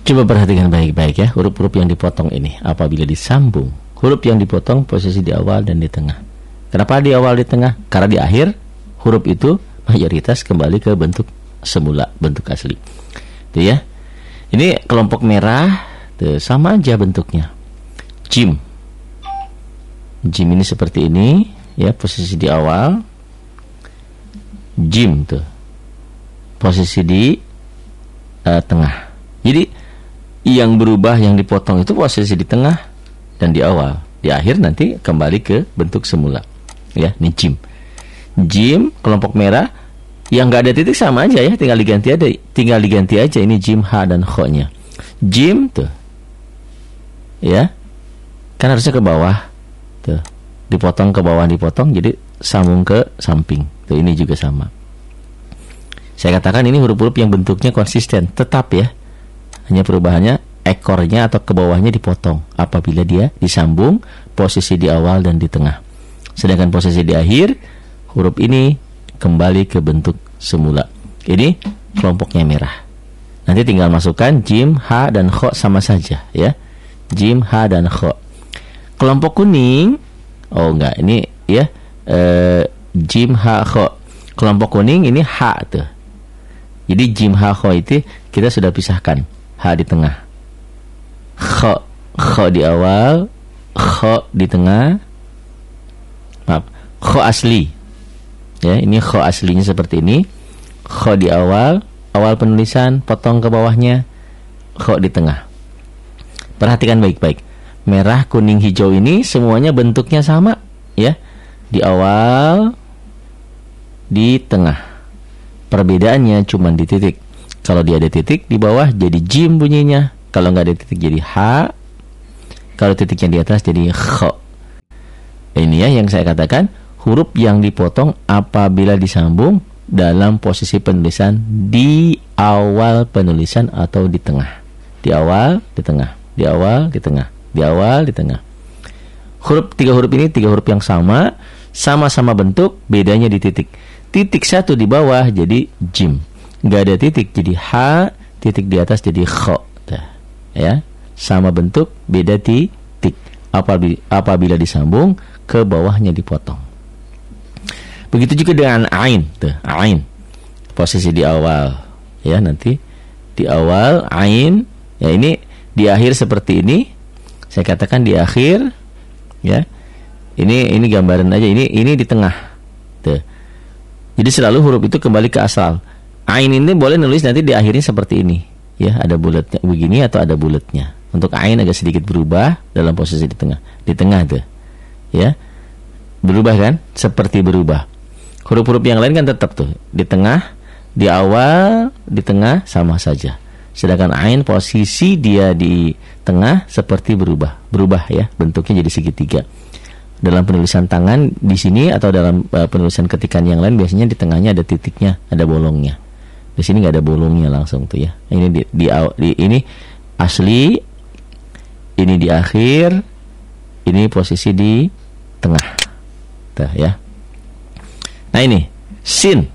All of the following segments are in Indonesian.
Coba perhatikan baik-baik ya, huruf-huruf yang dipotong ini apabila disambung. Huruf yang dipotong posisi di awal dan di tengah. Kenapa di awal, di tengah? Karena di akhir huruf itu mayoritas kembali ke bentuk semula, bentuk asli. Tuh ya. Ini kelompok merah, tuh sama aja bentuknya. Jim. Jim ini seperti ini ya, posisi di awal. Jim tuh posisi di tengah. Jadi yang berubah, yang dipotong itu posisi di tengah dan di awal. Di akhir nanti kembali ke bentuk semula. Ya, ini jim. Jim kelompok merah yang nggak ada titik sama aja ya, tinggal diganti aja ini jim, ha dan kho-nya. Jim tuh. Ya. Kan harusnya ke bawah. Tuh. Dipotong ke bawah, dipotong jadi sambung ke samping. Tuh, ini juga sama. Saya katakan ini huruf-huruf yang bentuknya konsisten, tetap ya. Hanya perubahannya ekornya atau ke bawahnya dipotong apabila dia disambung posisi di awal dan di tengah. Sedangkan posisi di akhir huruf ini kembali ke bentuk semula. Ini kelompoknya merah. Nanti tinggal masukkan jim, ha dan kho sama saja ya. Jim, ha dan kho. Kelompok kuning, oh enggak, ini ya jim, ha, kho. Kelompok kuning ini ha tuh. Jadi jim, ha, kho itu kita sudah pisahkan. Ha di tengah, kho di awal, kho di tengah, maaf, kho asli ya, ini kho aslinya seperti ini. Kho di awal penulisan, potong ke bawahnya, kho di tengah. Perhatikan baik-baik, merah, kuning, hijau ini semuanya bentuknya sama ya, di awal, di tengah. Perbedaannya cuma di titik. Kalau dia ada titik di bawah jadi jim bunyinya. Kalau nggak ada titik jadi ha. Kalau titiknya di atas jadi kho. Ini ya yang saya katakan, huruf yang dipotong apabila disambung dalam posisi penulisan di awal penulisan atau di tengah. Di awal, di tengah. Di awal, di tengah. Di awal, di tengah. Tiga huruf ini tiga huruf yang sama-sama bentuk, bedanya di titik. Titik satu di bawah jadi jim. Nggak ada titik jadi ha, titik di atas jadi kho. Ya, sama bentuk, beda titik. Apabila disambung ke bawahnya dipotong. Begitu juga dengan ain, tuh, ain. Posisi di awal, ya nanti di awal ain, ya ini di akhir seperti ini. Saya katakan di akhir, ya. Ini gambaran aja. Ini di tengah, tuh. Jadi selalu huruf itu kembali ke asal. Ain ini boleh nulis nanti di akhirnya seperti ini. Ya, ada bulatnya begini atau ada bulatnya. Untuk ain agak sedikit berubah dalam posisi di tengah. Di tengah tuh. Ya. Berubah kan? Seperti berubah. Huruf-huruf yang lain kan tetap tuh. Di tengah, di awal, di tengah sama saja. Sedangkan ain posisi dia di tengah seperti berubah. Berubah ya, bentuknya jadi segitiga. Dalam penulisan tangan di sini atau dalam penulisan ketikan yang lain biasanya di tengahnya ada titiknya, ada bolongnya. Di sini nggak ada bolongnya langsung tuh ya. Ini di ini asli, ini di akhir, ini posisi di tengah. Tuh ya. Nah ini sin,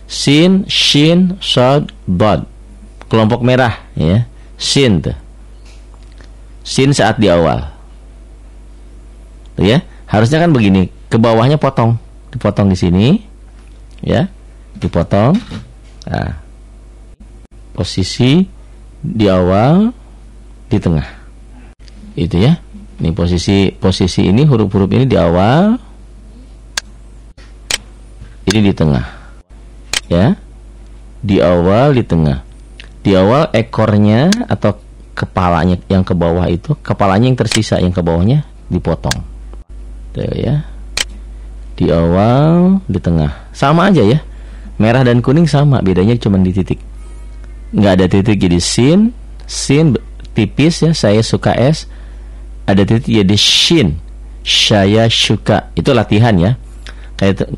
shin, shad, dad. Kelompok merah ya. Sin tuh. Sin saat di awal. Tuh ya. Harusnya kan begini, ke bawahnya dipotong di sini. Ya. Dipotong. Nah, posisi di awal, di tengah. Itu ya. Ini posisi ini, huruf-huruf ini di awal, ini di tengah. Ya. Di awal, di tengah. Di awal ekornya atau kepalanya yang ke bawah itu, kepalanya yang tersisa, yang ke bawahnya dipotong. Tuh ya. Di awal, di tengah. Sama aja ya. Merah dan kuning sama, bedanya cuma di titik. Nggak ada titik jadi sin tipis ya, saya suka S. Ada titik jadi shin, saya suka. Itu latihan ya.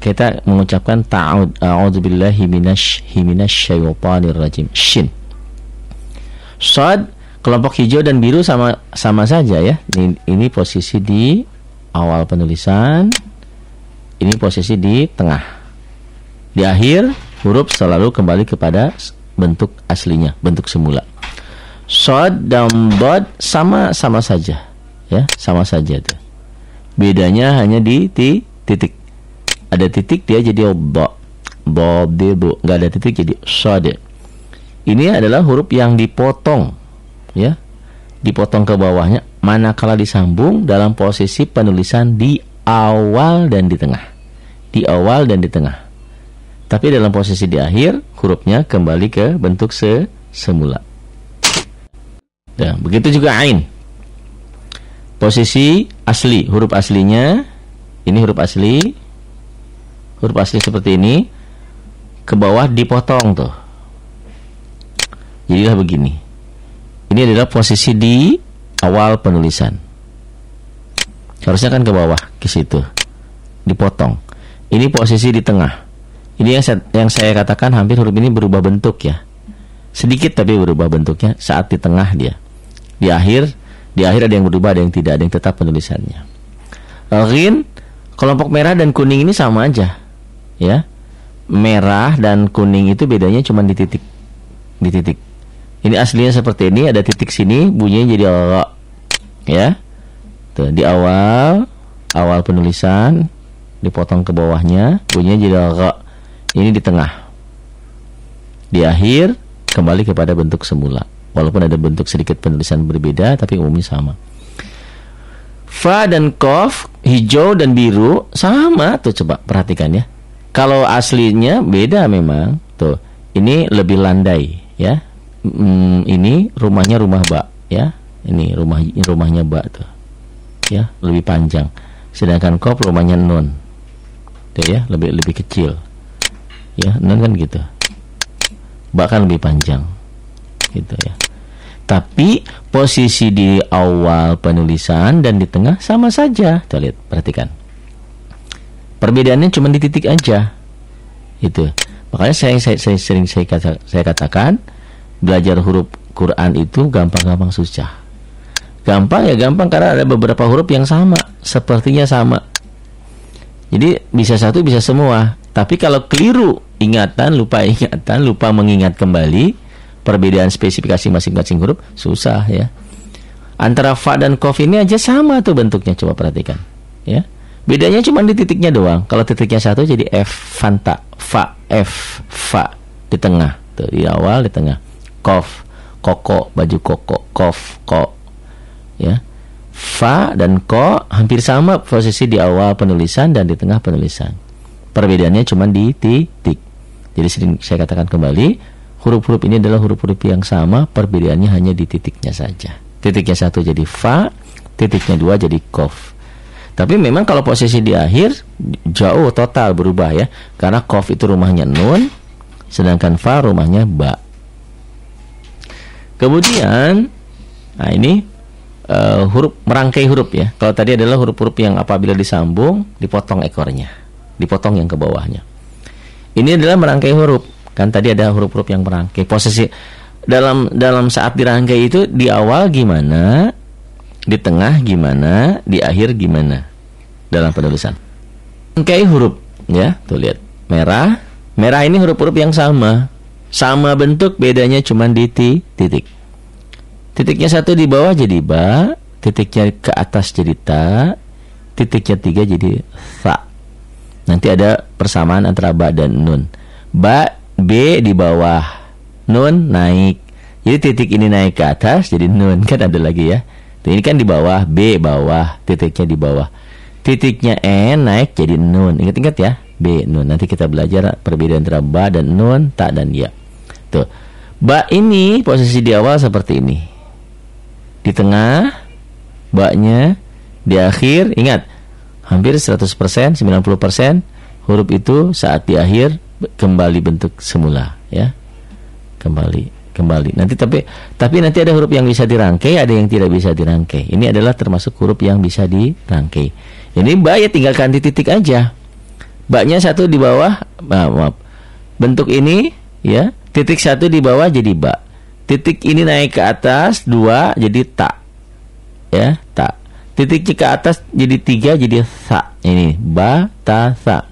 Kita mengucapkan a'udzubillahi minasyaitonir rajim. Shin. Shad, kelompok hijau dan biru sama saja ya. Ini posisi di awal penulisan. Ini posisi di tengah. Di akhir huruf selalu kembali kepada bentuk aslinya, bentuk semula. Shod dan dod sama saja, ya, sama saja tuh. Bedanya hanya di titik. Ada titik dia jadi bo, nggak ada titik jadi shod. Ini adalah huruf yang dipotong, ya, dipotong ke bawahnya. Manakala disambung dalam posisi penulisan di awal dan di tengah, di awal dan di tengah. Tapi dalam posisi di akhir, hurufnya kembali ke bentuk semula. Nah, begitu juga ain. Posisi asli, huruf aslinya, ini huruf asli seperti ini, ke bawah dipotong tuh. Jadilah begini. Ini adalah posisi di awal penulisan. Harusnya kan ke bawah, ke situ. Dipotong. Ini posisi di tengah. Ini yang saya katakan hampir huruf ini berubah bentuk ya. Sedikit tapi berubah bentuknya saat di tengah dia. Di akhir ada yang berubah, ada yang tidak, ada yang tetap penulisannya. Ghin, kelompok merah dan kuning ini sama aja. Ya. Merah dan kuning itu bedanya cuma di titik. Di titik. Ini aslinya seperti ini, ada titik sini, bunyinya jadi ra. Ya. Tuh, di awal penulisan dipotong ke bawahnya, bunyinya jadi ra. Ini di tengah. Di akhir kembali kepada bentuk semula. Walaupun ada bentuk sedikit penulisan berbeda, tapi umumnya sama. Fa dan kof, hijau dan biru sama tuh, coba perhatikan ya. Kalau aslinya beda memang. Tuh, ini lebih landai ya. Ini rumahnya rumah ba ya. Ini rumahnya ba tuh. Ya, lebih panjang. Sedangkan kof rumahnya nun. Tuh ya, lebih kecil. Ya, nun kan gitu. Ba kan lebih panjang. Gitu ya. Tapi posisi di awal penulisan dan di tengah sama saja. Kita lihat, perhatikan. Perbedaannya cuma di titik aja. Itu. Makanya saya katakan belajar huruf Quran itu gampang-gampang susah. Gampang ya gampang karena ada beberapa huruf yang sama, sepertinya sama. Jadi bisa satu bisa semua. Tapi kalau keliru ingatan, lupa mengingat kembali perbedaan spesifikasi masing-masing huruf, susah ya. Antara fa dan kof ini aja sama tuh bentuknya, coba perhatikan ya. Bedanya cuma di titiknya doang. Kalau titiknya satu jadi f, fanta, fa, f, fa di tengah tuh, di awal di tengah. Kof, koko, baju koko, kof, ko ya. Fa dan ko hampir sama posisi di awal penulisan dan di tengah penulisan. Perbedaannya cuma di titik. Jadi sering saya katakan kembali, huruf-huruf ini adalah huruf-huruf yang sama, perbedaannya hanya di titiknya saja. Titiknya satu jadi fa, titiknya dua jadi kof. Tapi memang kalau posisi di akhir jauh total berubah ya, karena kof itu rumahnya nun, sedangkan fa rumahnya ba. Kemudian, nah ini huruf merangkai huruf ya. Kalau tadi adalah huruf-huruf yang apabila disambung dipotong ekornya, dipotong yang ke bawahnya. Ini adalah merangkai huruf. Kan tadi ada huruf-huruf yang merangkai. Posisi dalam saat dirangkai itu di awal gimana, di tengah gimana, di akhir gimana dalam penulisan. Rangkai huruf ya. Tuh lihat. Merah ini huruf-huruf yang sama bentuk, bedanya cuma di titik. Titiknya satu di bawah jadi ba, titiknya ke atas jadi ta, titiknya tiga jadi tha. Nanti ada persamaan antara ba dan nun. Ba, b di bawah, nun naik. Jadi titik ini naik ke atas jadi nun, kan ada lagi ya. Tuh, ini kan di bawah, b bawah, titiknya di bawah. Titiknya n naik jadi nun. Ingat-ingat ya, b nun. Nanti kita belajar perbedaan antara ba dan nun, ta dan ya. Tuh. Ba ini posisi di awal seperti ini. Di tengah ba-nya, di akhir ingat hampir 100%, 90% huruf itu saat di akhir kembali bentuk semula ya. Kembali. Nanti tapi nanti ada huruf yang bisa dirangkai, ada yang tidak bisa dirangkai. Ini adalah termasuk huruf yang bisa dirangkai. Ini ba ya tinggalkan di titik aja. Ba-nya satu di bawah, maaf. Bentuk ini ya, titik satu di bawah jadi ba. Titik ini naik ke atas, dua jadi ta. Ya, ta. Titiknya ke atas jadi tiga jadi tha. Ini ba, ta, tha.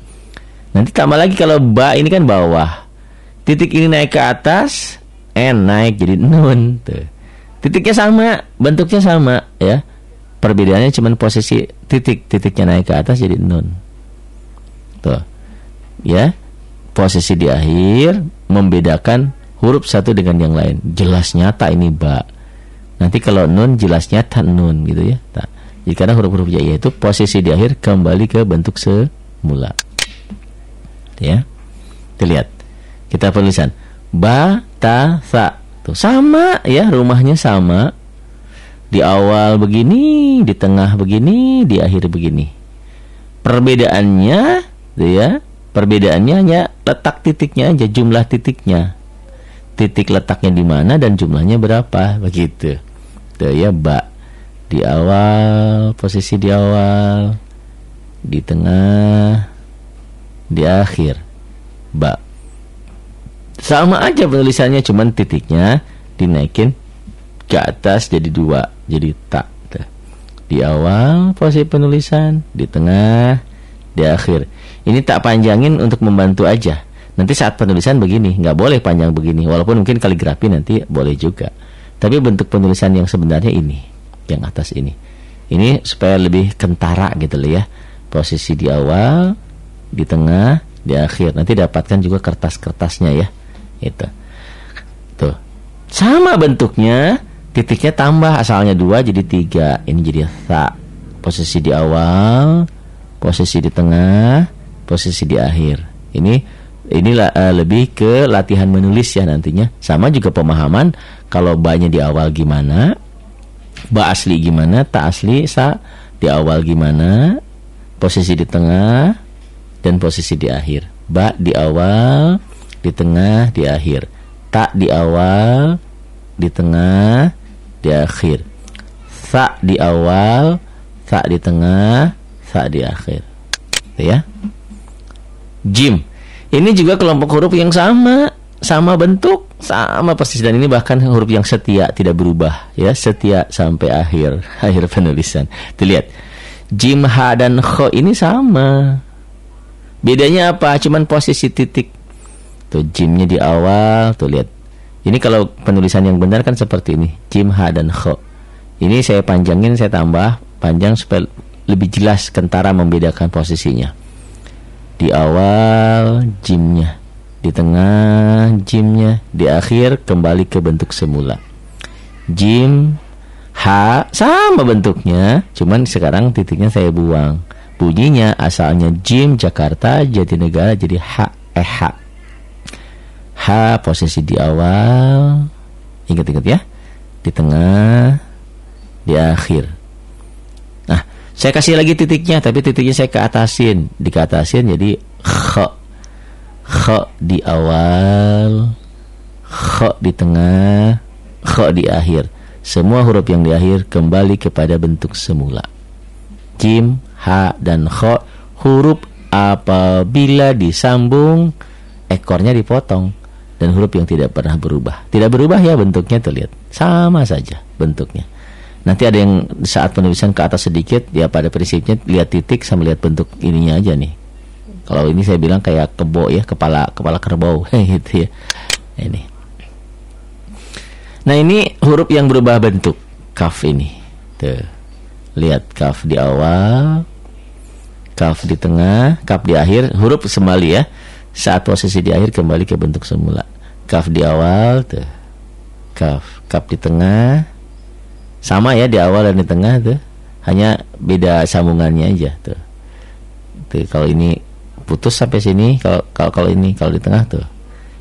Nanti tambah lagi kalau ba ini kan bawah. Titik ini naik ke atas, n naik jadi nun tuh. Titiknya sama, bentuknya sama ya. Perbedaannya cuma posisi titiknya naik ke atas jadi nun. Tuh. Ya. Posisi di akhir membedakan huruf satu dengan yang lain. Jelas nyata ini ba. Nanti kalau nun jelas nyata nun gitu ya. Nah, jadi karena huruf-huruf jaiyah itu posisi di akhir kembali ke bentuk semula. Ya. Kita lihat. Kita penulisan ba ta sa. Tuh sama ya, rumahnya sama. Di awal begini, di tengah begini, di akhir begini. Perbedaannya tuh ya, perbedaannya hanya letak titiknya aja, jumlah titiknya. Titik letaknya di mana dan jumlahnya berapa, begitu. Tuh ya, ba. Di awal, posisi di awal, di tengah, di akhir. Ba. Sama aja penulisannya, cuman titiknya dinaikin ke atas jadi 2, jadi ta. Di awal posisi penulisan, di tengah, di akhir. Ini tak panjangin untuk membantu aja. Nanti saat penulisan begini, nggak boleh panjang begini. Walaupun mungkin kaligrafi nanti boleh juga. Tapi bentuk penulisan yang sebenarnya ini, yang atas ini. Ini supaya lebih kentara gitu loh ya. Posisi di awal, di tengah, di akhir. Nanti dapatkan juga kertas-kertasnya ya. Itu. Tuh. Sama bentuknya. Titiknya tambah, asalnya 2 jadi 3. Ini jadi tha. Posisi di awal, posisi di tengah, posisi di akhir. Inilah lebih ke latihan menulis ya nantinya. Sama juga pemahaman kalau ba-nya di awal gimana, ba asli gimana, ta asli, sa di awal gimana, posisi di tengah dan posisi di akhir. Ba di awal, di tengah, di akhir. Ta di awal, di tengah, di akhir. Sa di awal, sa di tengah, sa di akhir. Ya. Jim. Ini juga kelompok huruf yang sama bentuk, sama persis, dan ini bahkan huruf yang setia, tidak berubah ya, setia sampai akhir penulisan. Tuh lihat. Jim, ha dan kho ini sama. Bedanya apa? Cuman posisi titik. Tuh jimnya di awal, tuh lihat. Ini kalau penulisan yang benar kan seperti ini, jim, ha, dan kho. Ini saya panjangin, saya tambah panjang supaya lebih jelas, kentara membedakan posisinya. Di awal jimnya, di tengah jimnya, di akhir kembali ke bentuk semula. Jim, ha, sama bentuknya, cuman sekarang titiknya saya buang. Bunyinya asalnya jim Jakarta Jatinegara jadi ha, ha. Ha posisi di awal, ingat-ingat ya, di tengah, di akhir. Nah, saya kasih lagi titiknya, tapi titiknya saya keatasin, dikeatasin jadi kho. Kho di awal, kho di tengah, kho di akhir. Semua huruf yang di akhir kembali kepada bentuk semula. Jim, ha, dan kho huruf apabila disambung ekornya dipotong. Dan huruf yang tidak pernah berubah. Tidak berubah ya bentuknya, tuh lihat. Sama saja bentuknya. Nanti ada yang saat penulisan ke atas sedikit, ya pada prinsipnya lihat titik sama lihat bentuk ininya aja nih. Kalau ini saya bilang kayak kebo ya, kepala kerbau gitu ya. Ini. Nah, ini huruf yang berubah bentuk. Kaf ini. Tuh. Lihat kaf di awal, kaf di tengah, kaf di akhir, huruf kembali ya. Saat posisi di akhir kembali ke bentuk semula. Kaf di awal tuh. Kaf di tengah. Sama ya di awal dan di tengah tuh. Hanya beda sambungannya aja tuh. Tuh kalau ini putus sampai sini, kalau ini kalau di tengah tuh.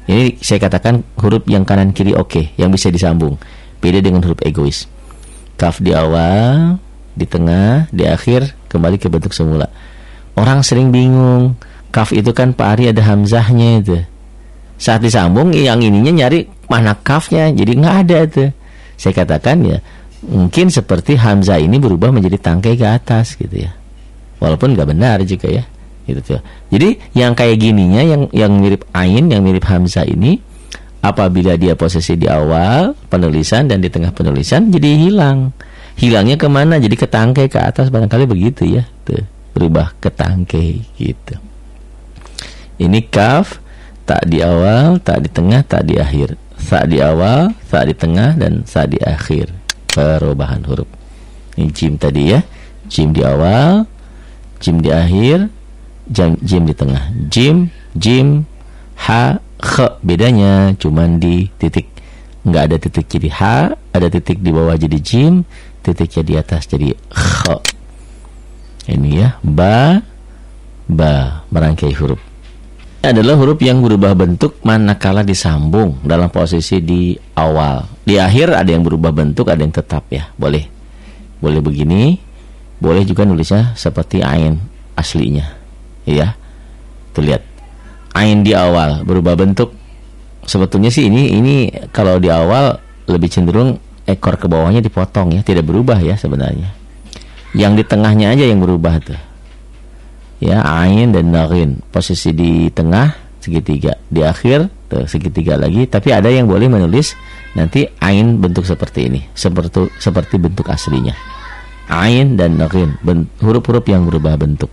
Ini saya katakan huruf yang kanan kiri oke, yang bisa disambung. Beda dengan huruf egois. Kaf di awal, di tengah, di akhir kembali ke bentuk semula. Orang sering bingung. Kaf itu kan Pak Ari ada hamzahnya itu. Saat disambung yang ininya nyari mana kafnya, jadi nggak ada tuh. Saya katakan ya mungkin seperti hamzah ini berubah menjadi tangkai ke atas gitu ya. Walaupun nggak benar juga ya. Gitu tuh. Jadi yang kayak gininya, yang mirip ain, yang mirip hamzah ini, apabila dia posisi di awal penulisan dan di tengah penulisan jadi hilang. Hilangnya kemana? Jadi ke tangkai ke atas, barangkali begitu ya. Tuh, berubah ke tangkai gitu. Ini kaf, tak di awal, tak di tengah, tak di akhir. sa di awal, sa di tengah, dan sa di akhir. Perubahan huruf. Ini jim tadi ya. Jim di awal, jim di akhir, jim di tengah. Jim, ha, khe. Bedanya cuman di titik. Nggak ada titik jadi ha, ada titik di bawah jadi jim, titiknya di atas jadi khe. Ini ya, ba, merangkai huruf. Ini adalah huruf yang berubah bentuk manakala disambung dalam posisi di awal. Di akhir ada yang berubah bentuk, ada yang tetap ya. Boleh begini, boleh juga nulisnya seperti ain aslinya. Ya. Tuh lihat. Ain di awal berubah bentuk. Sebetulnya sih ini kalau di awal lebih cenderung ekor ke bawahnya dipotong ya, tidak berubah ya sebenarnya. Yang di tengahnya aja yang berubah tuh. Ya, ain dan narin. Posisi di tengah segitiga, di akhir tuh segitiga lagi, tapi ada yang boleh menulis nanti ain bentuk seperti ini, seperti bentuk aslinya. Ain dan narin, huruf-huruf yang berubah bentuk.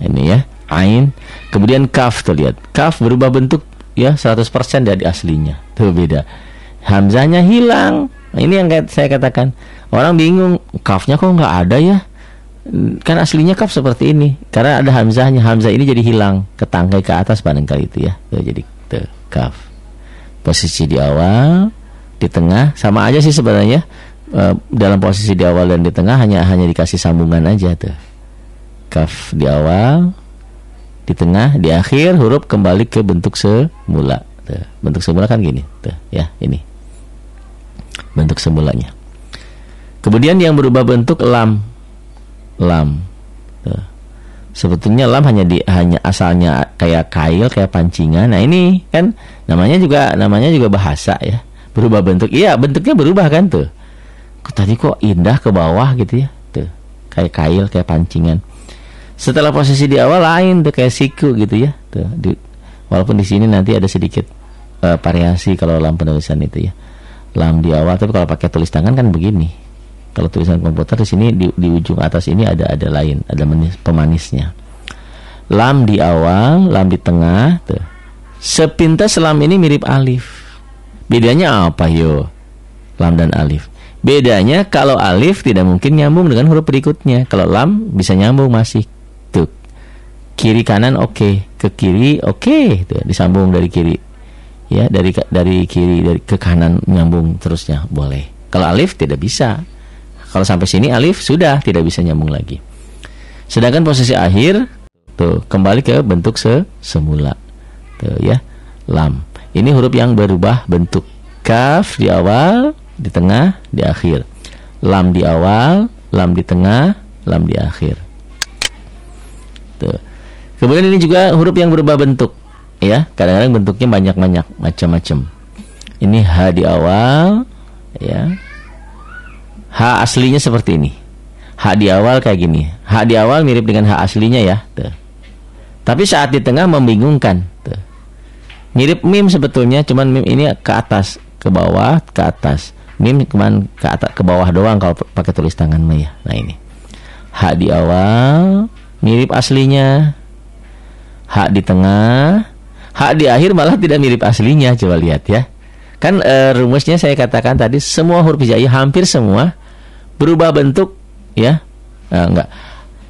Ini ya, ain. Kemudian kaf tuh lihat. Kaf berubah bentuk ya 100% dari aslinya. Tuh beda. Hamzahnya hilang. Nah, ini yang saya katakan. Orang bingung, kafnya kok nggak ada ya? Kan aslinya kaf seperti ini. Karena ada hamzahnya. Hamzah ini jadi hilang, ketangkai ke atas barangkali itu ya. Tuh, jadi tuh, kaf. Posisi di awal, di tengah sama aja sih sebenarnya. Dalam posisi di awal dan di tengah hanya dikasih sambungan aja tuh. Kaf di awal, di tengah, di akhir huruf kembali ke bentuk semula. Tuh, bentuk semula kan gini, tuh ya, ini. Bentuk semulanya. Kemudian yang berubah bentuk lam. Tuh. Sebetulnya lam hanya asalnya kayak kail, kayak pancingan. Nah, ini kan namanya juga bahasa ya. Berubah bentuk. Iya, bentuknya berubah kan tuh. Tadi kok indah ke bawah gitu ya. Tuh. Kayak kail, kayak pancingan. Setelah posisi di awal lain tuh kayak siku gitu ya. Tuh, walaupun di sini nanti ada sedikit variasi kalau lam penulisan itu ya. Lam di awal, tapi kalau pakai tulis tangan kan begini. Kalau tulisan komputer di sini di ujung atas ini ada lain, ada pemanisnya. Lam di awal, lam di tengah. Tuh. Sepintas lam ini mirip alif. Bedanya apa yo? Lam dan alif. Bedanya kalau alif tidak mungkin nyambung dengan huruf berikutnya. Kalau lam bisa nyambung masih. Tuh. Kiri kanan oke. Ke kiri oke. Tuh, disambung dari kiri. Ya, dari kiri ke kanan nyambung terusnya boleh. Kalau alif tidak bisa. Kalau sampai sini alif sudah tidak bisa nyambung lagi. Sedangkan posisi akhir tuh kembali ke bentuk semula. Tuh ya. Lam. Ini huruf yang berubah bentuk. Kaf di awal, di tengah, di akhir. Lam di awal, lam di tengah, lam di akhir. Tuh. Kemudian ini juga huruf yang berubah bentuk. Ya, kadang-kadang bentuknya banyak-banyak, macam-macam. Ini H di awal, ya. H aslinya seperti ini. H di awal kayak gini. H di awal mirip dengan H aslinya ya. Tuh. Tapi saat di tengah membingungkan. Tuh. Mirip mim sebetulnya, cuman mim ini ke atas, ke bawah, ke atas. Mim cuman ke atas, ke bawah doang kalau pakai tulis tangan mah ya. Nah ini. H di awal mirip aslinya. H di tengah. H di akhir malah tidak mirip aslinya. Coba lihat ya. Kan rumusnya saya katakan tadi semua huruf hijaiyah hampir semua berubah bentuk ya. Enggak.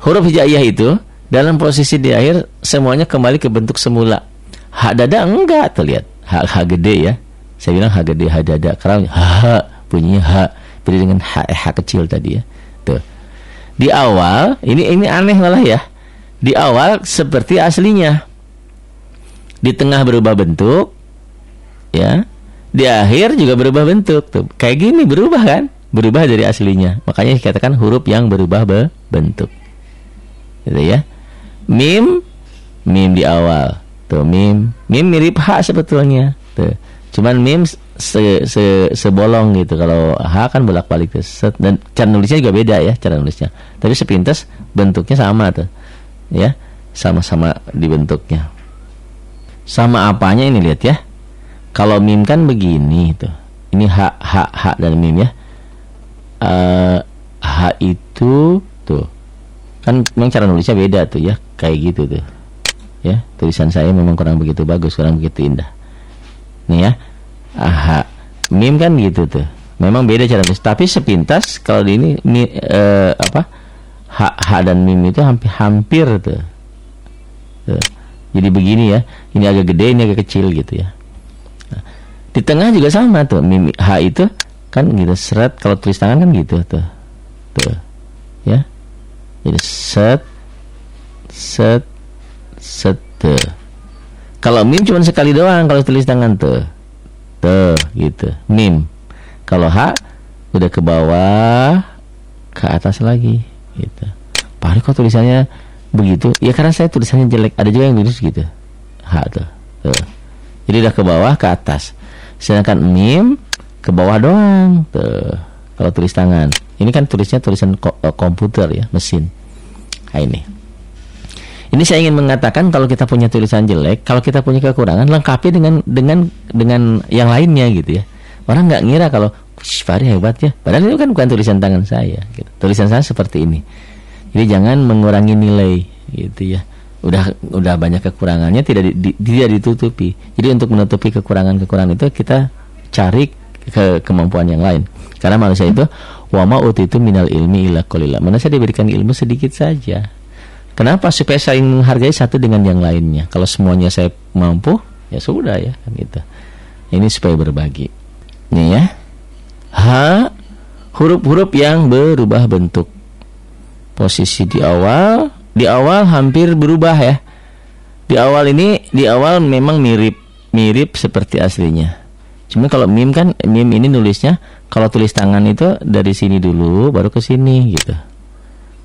Huruf hijaiyah itu dalam posisi di akhir semuanya kembali ke bentuk semula. H dada enggak, tuh lihat. H gede ya. Saya bilang H gede, H dada. Karena H bunyinya H beda dengan H kecil tadi ya. Tuh. Di awal ini aneh malah ya. Di awal seperti aslinya. Di tengah berubah bentuk. Ya. Di akhir juga berubah bentuk tuh. Kayak gini berubah kan? Berubah dari aslinya. Makanya dikatakan huruf yang berubah bentuk. Gitu ya. Mim di awal. Tuh mim mirip H sebetulnya. Tuh. Cuman mim sebolong gitu. Kalau H kan bolak-balik tuh. Dan cara nulisnya juga beda ya, cara nulisnya. Tapi sepintas bentuknya sama tuh. Ya. Sama-sama di bentuknya. Sama apanya ini lihat ya. Kalau mim kan begini tuh. Ini H dan mim ya. H itu tuh. Kan memang cara nulisnya beda tuh ya. Kayak gitu tuh. Ya, tulisan saya memang kurang begitu bagus, kurang begitu indah. Nih ya. Aha. Mim kan gitu tuh. Memang beda cara tulis. Tapi sepintas kalau di ini ha dan mim itu hampir tuh. Jadi begini ya. Ini agak gede, ini agak kecil gitu ya. Nah, di tengah juga sama tuh. Mim ha itu kan gitu seret, kalau tulis tangan kan gitu tuh. Tuh. Ya. Jadi set tuh. Kalau mim cuma sekali doang kalau tulis tangan tuh. Tuh gitu. Mim. Kalau H udah ke bawah, ke atas lagi gitu. Pak kok tulisannya begitu? Ya karena saya tulisannya jelek. Ada juga yang tulis gitu. H tuh. Jadi udah ke bawah, ke atas. Sedangkan mim ke bawah doang tuh. Kalau tulis tangan. Ini kan tulisnya tulisan komputer ya, mesin. Nah ini. Ini saya ingin mengatakan kalau kita punya tulisan jelek, kalau kita punya kekurangan, lengkapi dengan yang lainnya gitu ya. Orang nggak ngira kalau Fahri hebat ya, padahal itu kan bukan tulisan tangan saya gitu. Tulisan saya seperti ini. Jadi jangan mengurangi nilai gitu ya. Udah banyak kekurangannya, tidak ditutupi. Jadi untuk menutupi kekurangan itu kita cari kemampuan yang lain. Karena manusia itu wa ma utitu minal ilmi illa qalila. Manusia diberikan ilmu sedikit saja. Kenapa? Supaya saling menghargai satu dengan yang lainnya. Kalau semuanya saya mampu, ya sudah ya kan gitu. Ini supaya berbagi. Ini ya. H, huruf-huruf yang berubah bentuk. Posisi di awal hampir berubah ya. Di awal memang mirip seperti aslinya. Cuma kalau mim kan, mim ini nulisnya kalau tulis tangan itu dari sini dulu baru ke sini gitu.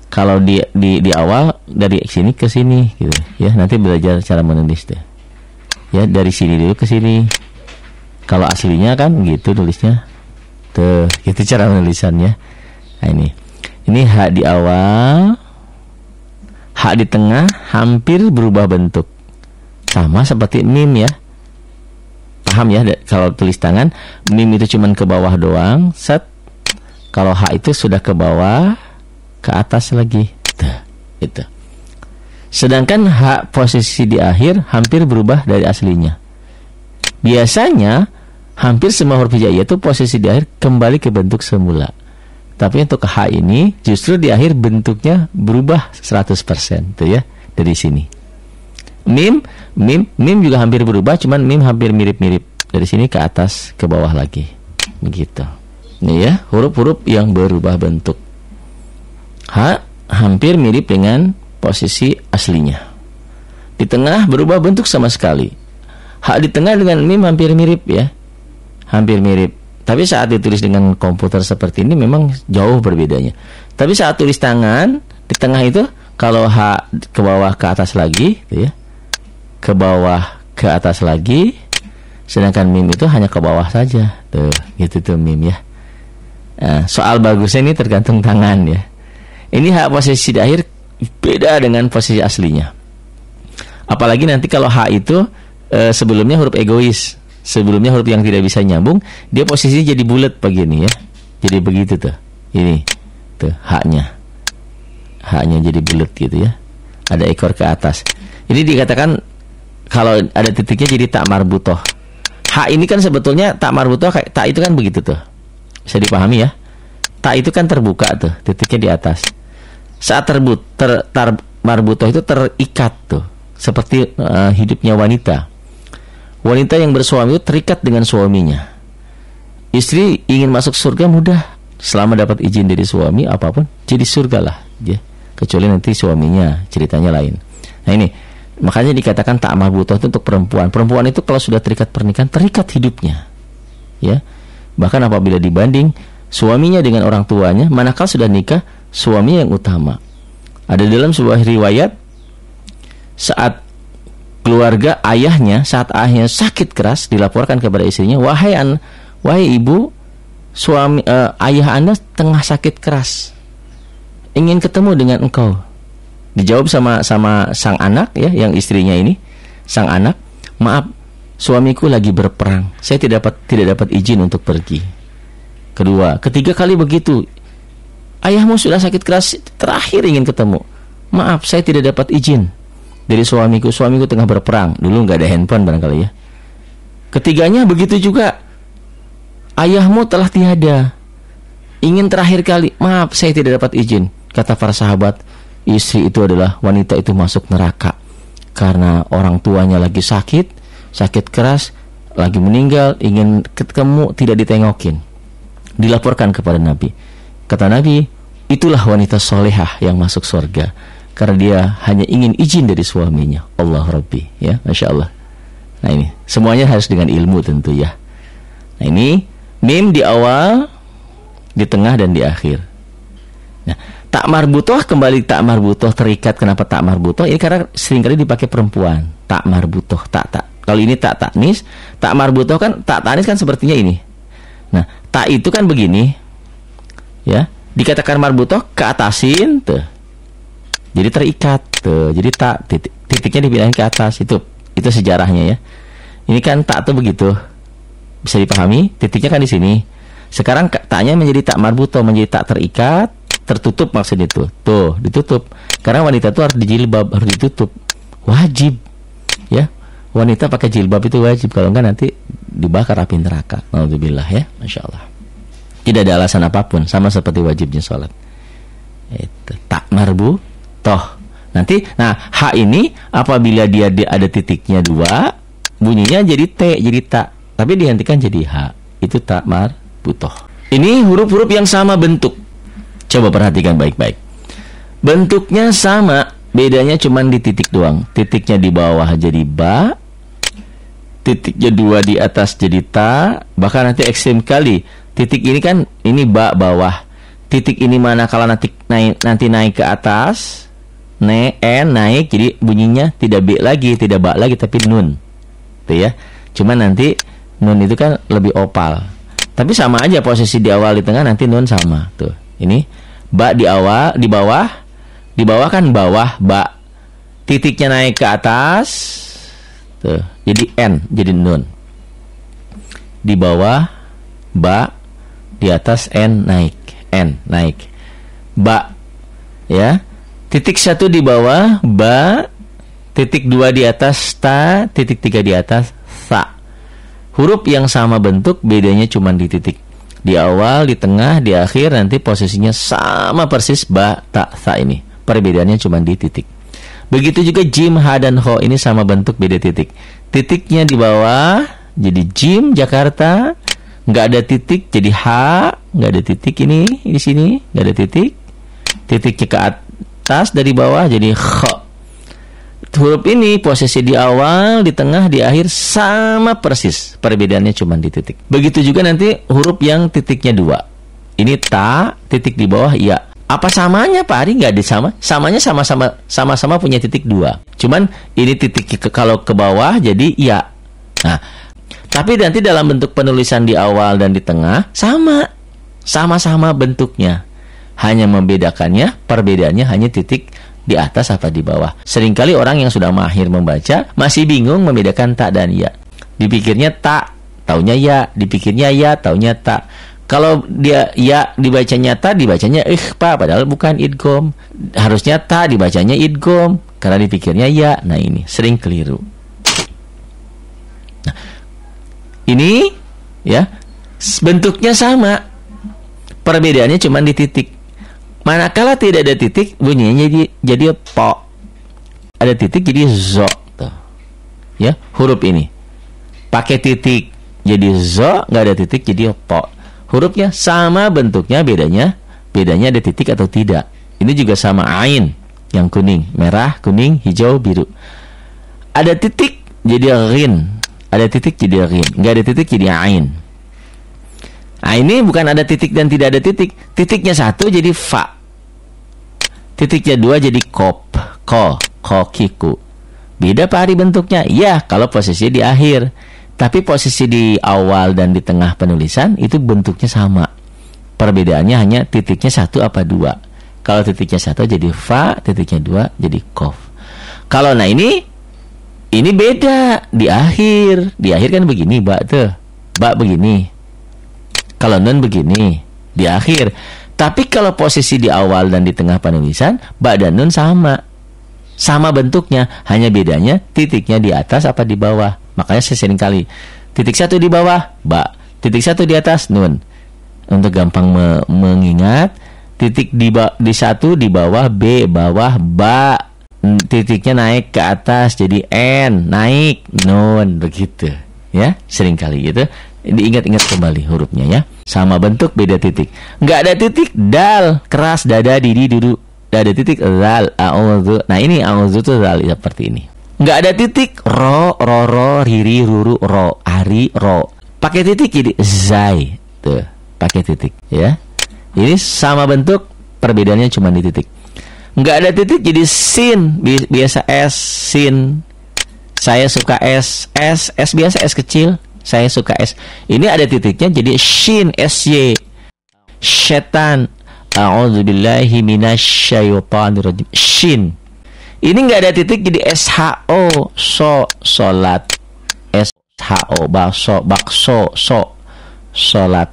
Kalau di awal dari sini ke sini gitu ya. Nanti belajar cara menulis deh. Ya dari sini dulu ke sini. Kalau aslinya kan gitu tulisnya. Tuh, gitu cara menulisannya. Nah ini H di awal, H di tengah hampir berubah bentuk. Sama seperti mim ya. Paham ya, kalau tulis tangan mim itu cuman ke bawah doang, set. Kalau H itu sudah ke bawah, ke atas lagi. Tuh, gitu. Sedangkan H posisi di akhir hampir berubah dari aslinya. Biasanya hampir semua huruf hijaiyah itu posisi di akhir kembali ke bentuk semula. Tapi untuk H ini justru di akhir bentuknya berubah 100% tuh ya, dari sini. Mim juga hampir berubah, cuman mim hampir mirip-mirip dari sini ke atas ke bawah lagi. Begitu. Ini ya, huruf-huruf yang berubah bentuk. H hampir mirip dengan posisi aslinya. Di tengah berubah bentuk sama sekali. H di tengah dengan mim hampir mirip ya. Hampir mirip. Tapi saat ditulis dengan komputer seperti ini memang jauh berbedanya. Tapi saat tulis tangan di tengah itu kalau H ke bawah ke atas lagi gitu ya. Ke bawah ke atas lagi. Sedangkan mim itu hanya ke bawah saja. Tuh, gitu tuh mim ya. Nah, soal bagusnya ini tergantung tangan ya. Ini H posisi di akhir beda dengan posisi aslinya. Apalagi nanti kalau H itu sebelumnya huruf egois. Sebelumnya huruf yang tidak bisa nyambung, dia posisinya jadi bulat begini ya. Jadi begitu tuh. Ini tuh H-nya. H-nya jadi bulat gitu ya. Ada ekor ke atas. Ini dikatakan kalau ada titiknya jadi tak marbutoh. H ini kan sebetulnya tak marbutoh, kayak tak itu kan begitu tuh. Bisa dipahami ya. Tak itu kan terbuka tuh, titiknya di atas. Saat marbutoh itu terikat tuh. Seperti hidupnya wanita. Wanita yang bersuami itu terikat dengan suaminya. Istri ingin masuk surga mudah selama dapat izin dari suami, apapun jadi surga lah ya. Kecuali nanti suaminya ceritanya lain. Nah ini makanya dikatakan tak marbutoh itu untuk perempuan. Perempuan itu kalau sudah terikat pernikahan, terikat hidupnya ya. Bahkan apabila dibanding suaminya dengan orang tuanya, manakala sudah nikah, suaminya yang utama. Ada dalam sebuah riwayat saat keluarga ayahnya, saat ayahnya sakit keras, dilaporkan kepada istrinya, wahai ibu, suami ayah Anda tengah sakit keras, ingin ketemu dengan engkau. Dijawab sama sang anak ya, yang istrinya ini, sang anak, maaf, suamiku lagi berperang, saya tidak dapat izin untuk pergi. Kedua, ketiga kali begitu, ayahmu sudah sakit keras, terakhir ingin ketemu, maaf, saya tidak dapat izin dari suamiku tengah berperang. Dulu nggak ada handphone barangkali ya. Ketiganya begitu juga, ayahmu telah tiada. Ingin terakhir kali, maaf saya tidak dapat izin. Kata para sahabat, istri itu adalah wanita itu masuk neraka karena orang tuanya lagi sakit keras, lagi meninggal, ingin ketemu, tidak ditengokin. Dilaporkan kepada Nabi. Kata Nabi, itulah wanita solehah yang masuk surga karena dia hanya ingin izin dari suaminya. Allah Rabbi, ya, Masya Allah. Nah ini, semuanya harus dengan ilmu tentu ya. Nah ini, mim di awal, di tengah dan di akhir. Nah, tak marbutoh, kembali tak marbutoh, terikat. Kenapa tak marbutoh? Ini karena seringkali dipakai perempuan. Tak marbutoh, tak. Kalau ini tak taknis, tak marbutoh kan, tak taknis kan sepertinya ini. Nah, tak itu kan begini, ya. Dikatakan marbutoh, keatasin, tuh. Jadi terikat, tuh. Jadi tak, titiknya dipindahin ke atas, itu sejarahnya ya. Ini kan tak tuh begitu, bisa dipahami. Titiknya kan di sini. Sekarang taknya menjadi tak marbutoh, menjadi tak terikat, tertutup maksudnya itu. Tuh, ditutup. Karena wanita itu harus dijilbab, harus ditutup. Wajib. Ya. Wanita pakai jilbab itu wajib, kalau enggak nanti dibakar api neraka. Alhamdulillah ya, Masya Allah. Tidak ada alasan apapun, sama seperti wajibnya sholat. Itu tak marbutoh. Nanti, nah H ini apabila dia ada titiknya 2, bunyinya jadi T, jadi tak. Tapi dihentikan jadi H. Itu tak marbutoh. Ini huruf-huruf yang sama bentuk. Coba perhatikan baik-baik. Bentuknya sama, bedanya cuma di titik doang. Titiknya di bawah jadi ba, titiknya 2 di atas jadi ta. Bahkan nanti ekstrim kali, titik ini kan ini ba bawah. Titik ini mana kalau nanti naik ke atas, naik, jadi bunyinya tidak b lagi, tidak ba lagi, tapi nun. Tuh ya. Cuma nanti nun itu kan lebih opal. Tapi sama aja posisi di awal, di tengah, nanti nun sama. Tuh. Ini ba di awal, di bawah kan bawah ba. Titiknya naik ke atas. Tuh, jadi n, jadi nun. Di bawah ba, di atas n naik. Ba. Ya. Titik 1 di bawah ba, titik 2 di atas ta, titik 3 di atas sa. Huruf yang sama bentuk, bedanya cuma di titik. Di awal, di tengah, di akhir, nanti posisinya sama persis ba, ta, sa ini. Perbedaannya cuma di titik. Begitu juga jim, ha, dan ho, ini sama bentuk, beda titik. Titiknya di bawah, jadi jim, Jakarta. Nggak ada titik, jadi ha. Nggak ada titik ini, di sini. Nggak ada titik. Titiknya ke atas, dari bawah, jadi kho. Huruf ini posisi di awal, di tengah, di akhir sama persis. Perbedaannya cuma di titik. Begitu juga nanti huruf yang titiknya 2. Ini ta, titik di bawah ya. Apa samanya Pak Ari? Nggak ada sama. Samanya sama-sama punya titik 2. Cuman ini titik kalau ke bawah jadi ya. Nah, tapi nanti dalam bentuk penulisan di awal dan di tengah sama-sama bentuknya. Hanya membedakannya, perbedaannya hanya titik di atas apa di bawah. Seringkali orang yang sudah mahir membaca masih bingung membedakan tak dan ya. Dipikirnya tak, taunya ya. Dipikirnya ya, taunya tak. Kalau dia ya dibacanya ta, dibacanya ikhfa, padahal bukan idgham. Harusnya ta dibacanya idgham karena dipikirnya ya. Nah ini sering keliru. Nah, ini ya bentuknya sama. Perbedaannya cuma di titik. Manakala tidak ada titik, bunyinya jadi po. Ada titik jadi zo. Tuh. Ya, huruf ini. Pakai titik jadi zo, nggak ada titik jadi po. Hurufnya sama bentuknya, bedanya ada titik atau tidak. Ini juga sama ain yang kuning, merah, kuning, hijau, biru. Ada titik jadi rin, ada titik jadi rin, nggak ada titik jadi ain. Nah, ini bukan ada titik dan tidak ada titik. Titiknya 1 jadi fa. Titiknya 2 jadi kop, ko, kiku. Beda Pak Ari bentuknya? Ya, kalau posisi di akhir. Tapi posisi di awal dan di tengah penulisan itu bentuknya sama. Perbedaannya hanya titiknya 1 apa 2. Kalau titiknya 1 jadi fa, titiknya 2 jadi kof. Kalau nah ini beda di akhir. Di akhir kan begini, ba tuh. Ba begini. Kalau nun begini di akhir. Tapi kalau posisi di awal dan di tengah penulisan, ba dan nun sama bentuknya, hanya bedanya titiknya di atas apa di bawah. Makanya saya sering kali titik 1 di bawah ba, titik satu di atas nun. Untuk gampang mengingat, titik di satu di bawah B, bawah ba, titiknya naik ke atas jadi N, naik nun, begitu ya, seringkali gitu. Diingat-ingat kembali hurufnya ya. Sama bentuk, beda titik. Nggak ada titik dal, keras, dada, didi, duduk. Nggak ada titik zal, a'udzu. Nah ini a'udzu tuh zal seperti ini. Nggak ada titik ro, roro, riri, ruru, ro, ari, ro. Pakai titik jadi zai, tuh pakai titik ya. Ini sama bentuk, perbedaannya cuma di titik. Nggak ada titik jadi sin, biasa S, sin. Saya suka S biasa S kecil. Saya suka S. Ini ada titiknya jadi shin, SY. Setan. A'udzubillahi minasyaitonirrajim. Shin. Ini nggak ada titik jadi SHO. Salat. SHO, bakso, salat,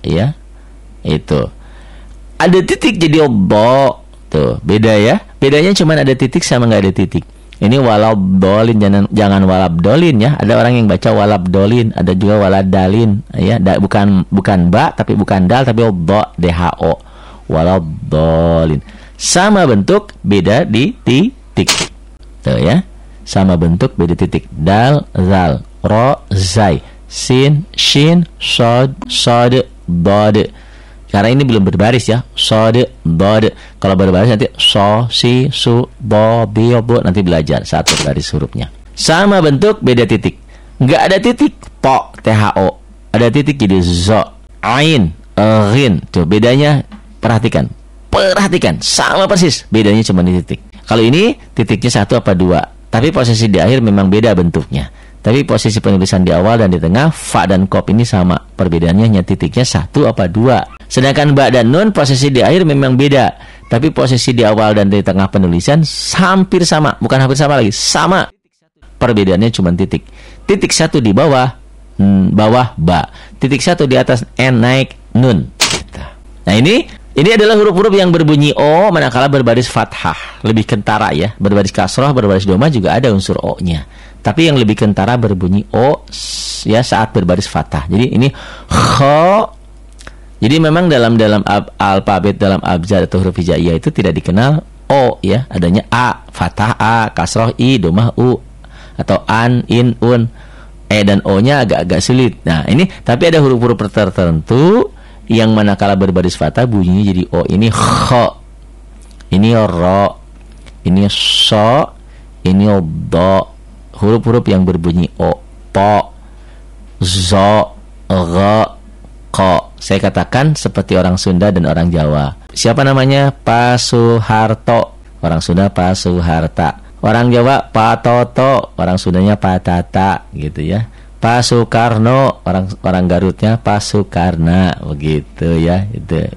ya. Itu. Ada titik jadi obo. Tuh, beda ya. Bedanya cuma ada titik sama nggak ada titik. Ini walabdolin, jangan walabdolin ya. Ada orang yang baca walabdolin, ada juga waladalin ya. Bukan ba tapi bukan dal tapi dha, DHO. Walabdolin. Sama bentuk, beda di titik. Tuh ya. Sama bentuk, beda titik. Dal, zal, ro, zai, sin, shin, shod, dod. Karena ini belum berbaris ya. Sod, dod. Kalau berbaris nanti so, si, su, bo, bi, bo. Nanti belajar saat berbaris hurufnya. Sama bentuk, beda titik. Nggak ada titik. Po, THO. Ada titik jadi zo, ain, rin. Tuh bedanya, perhatikan. Sama persis. Bedanya cuma di titik. Kalau ini titiknya 1 apa 2. Tapi posisi di akhir memang beda bentuknya. Tapi posisi penulisan di awal dan di tengah, fa dan kop ini sama. Perbedaannya hanya titiknya 1 apa 2. Sedangkan ba dan nun posisi di akhir memang beda. Tapi posisi di awal dan di tengah penulisan hampir sama. Bukan hampir sama lagi, sama. Perbedaannya cuma titik. Titik 1 di bawah, bawah ba. Titik 1 di atas N, naik nun. Nah ini adalah huruf-huruf yang berbunyi O manakala berbaris fathah. Lebih kentara ya. Berbaris kasroh, berbaris doma juga ada unsur O-nya. Tapi yang lebih kentara berbunyi O ya saat berbaris fathah. Jadi ini kho. Jadi memang dalam alfabet, dalam abjad atau huruf hijaiyah itu tidak dikenal O ya. Adanya A, fathah A, kasroh I, domah U, atau an, in, un. E dan O-nya agak-agak sulit. Nah ini, tapi ada huruf-huruf tertentu yang manakala berbaris fathah bunyinya jadi O. Ini kho, ini ro, ini so, ini do. Huruf-huruf yang berbunyi O. Po, zo, gho, ko. Saya katakan seperti orang Sunda dan orang Jawa. Siapa namanya? Pak Soeharto. Orang Sunda Pak Soeharta. Orang Jawa Pak Toto. Orang Sundanya Pak Tata, gitu ya. Pak Soekarno. Orang Garutnya Pak Soekarna, begitu ya.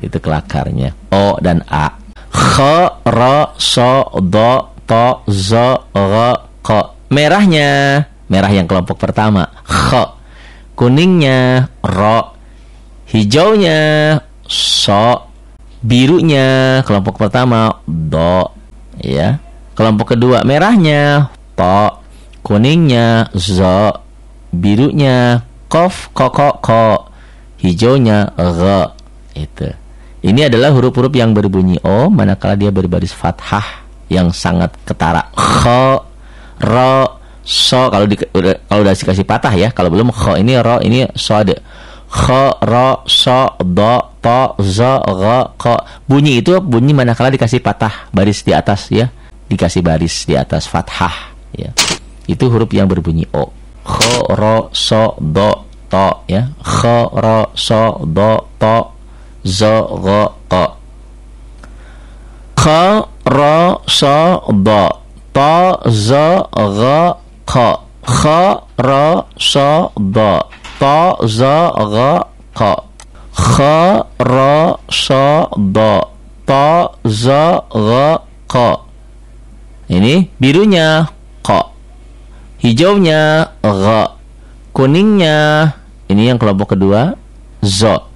Itu kelakarnya. O dan A. Kho, ro, so, do, to, zo, gho, ko. Merahnya, merah yang kelompok pertama, kho. Kuningnya, ro. Hijaunya, so. Birunya, kelompok pertama, do. Ya. Kelompok kedua, merahnya, to. Kuningnya, zo. Birunya, kof, ko. Hijaunya, gho. Itu. Ini adalah huruf-huruf yang berbunyi O manakala dia berbaris fathah yang sangat ketara. Kho, ro, so. Kalau udah dikasih patah ya. Kalau belum kho, ini ro, ini so. Kho, ro, so, do, to, zo, gho, ko. Bunyi itu bunyi manakala dikasih patah baris di atas ya. Dikasih baris di atas fathah ya. Itu huruf yang berbunyi O. Kho, ro, so, do, to ya. Kho, ro, so, do, to, zo, gho, ko. Kho, ro, so, do, to, zo, gho, ko. Kho, ro, so, do, to, zo, gho, ko. Kho, ro, so, do, to, zo, gho, ko. Ini birunya ko. Hijaunya gho. Kuningnya, ini yang kelompok kedua, zo.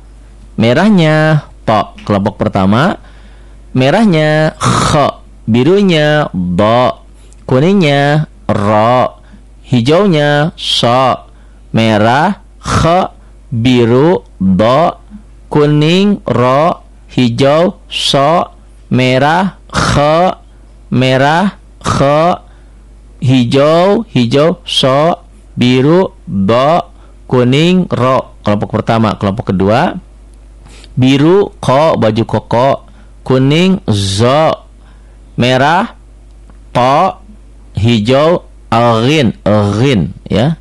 Merahnya to. Kelompok pertama, merahnya kho. Birunya do. Kuningnya ro. Hijaunya so. Merah kho. biru, do, kuning, ro, hijau, so, merah, hijau, so, biru, do, kuning, ro. Kelompok pertama. Kelompok kedua, biru, ko, baju koko, kuning, zo, merah, to, hijau, ghin, ya.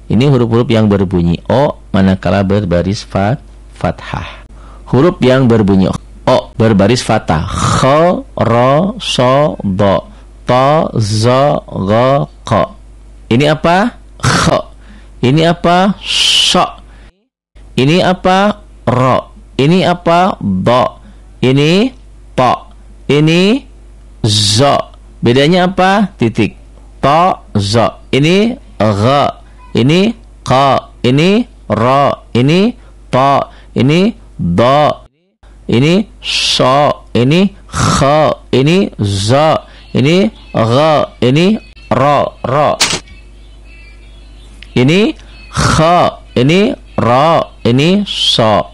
Ini huruf-huruf yang berbunyi o manakala berbaris fathah. Huruf yang berbunyi o berbaris fathah: kho, ro, so, do, to, zo, go, ko. Ini apa? Kho. Ini apa? So. Ini apa? Ro. Ini apa? Do. Ini to. Ini zo. Bedanya apa? Titik. To, zo. Ini gha. Ini qa, ini ra, ini ta, ini da, ini sha, ini kha, ini za, ini gha, ini ra. Ini kha, ini ra, ini sha.